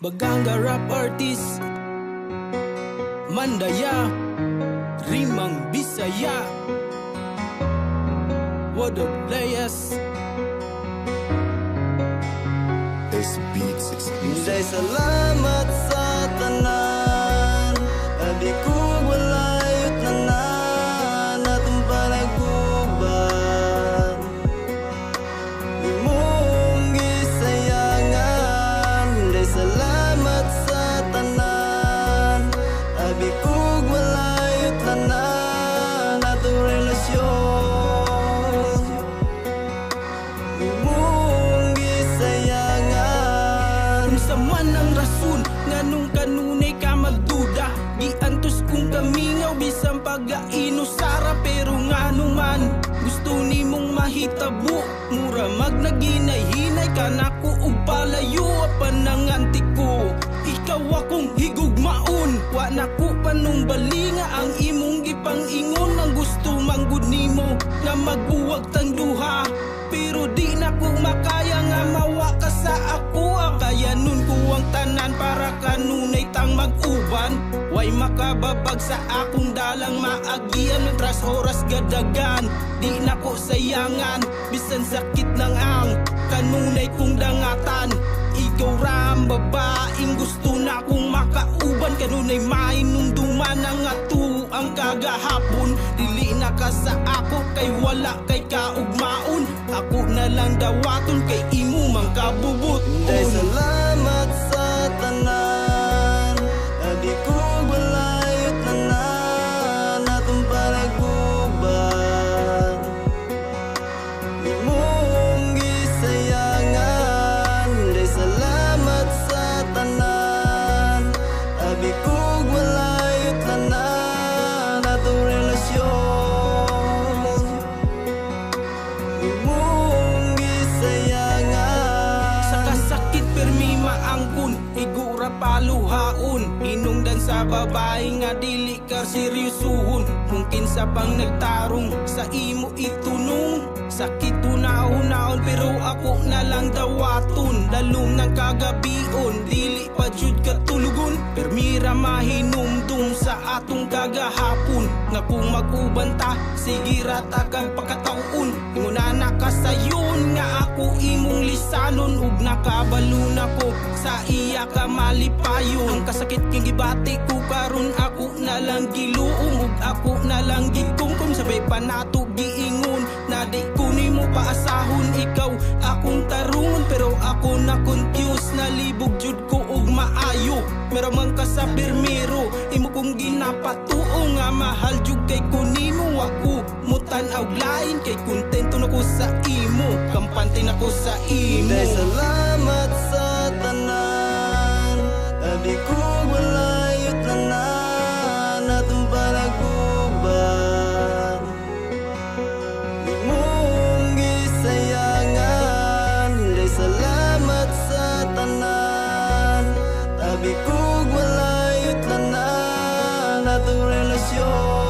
Baganga rap artist Mandaya Rimang Bisaya What up players S-Beats exclusive. Day salamat sa tanan, abi ko walayot tanan, atong panagkuban. Di mong gisayangan. Day salamat sa tanan, abi ko walayot tanan, atong relasyon. Di mong gisayangan. Sa man ang rason nganong kanunay ka magduda, giantos kung kamingaw bisang pag-aino sara, pero ngano man gusto nimong mahitabo, mura magnaginay-hinay ka nako ug palayo pananganti ko. Ikaw akong higugmaon, wa nako panumbalinga ang imong gipang-ingon. Ang gusto manggud nimo nga magbuwag tang duha, pero di nako makaya nga mawa ka sa ako. Kaya nun ko ang tanan para kanunay tang mag-uban. Way makababag sa akong dalang maagian, matras oras gadagan. Di nako sayangan, bisan sakit lang ang kanunay kong dangatan. Ikaw ram babaeng gusto na kong makauban, kanunay mainumduman ang ato ang kagahapon. Dili na ka sa ako kay wala kay kaugmaon, ako na lang dawaton kay imo mang kabubot. Day salamat sa tanan, abi ko walayot tanan, atong panagkuban. Di mong gisayangan. Day salamat sa tanan, abi ko walayot tanan, atong relasyon. Di mong gisayangan. Sa kasakit permi maangkon, igura paluhaon, hinungdan sa babae nga dili ka seryosuhon. Mungkin sa pang nagtarong sa imo itunong, sakit tunahon-naon pero ako na lang dawaton. Dalong ng kagabion, dili pa jud katulugon, permira mahinumdum sa atong kagahapon. Nga kung mag-ubanta, sige rata kang pagkataon. Inguna na ka sayon nga ako imong lisanon, ug nakabalon ako sa iya ka malipayon. Ang kasakit king gibati ko karon ako na lang giluong, ug ako na lang gikungkon. Sabay pa nato giingon na di ko nimo paasahon. Ikaw akong tarungon pero ako na confused, nalibog jud ko og maayo. Meron man ka sa birmiro, imo kong ginapatuo nga mahal jud kay ko nimo. Ako mutan-aw lain kay kontento na ko sa imo, kampante na ko sa imo. Day salamat sa tanan, abi ko walayot tanan, atong panagkuban. Di mong gisayangan. Day salamat sa tanan, abi ko walayot tanan, atong relasyon.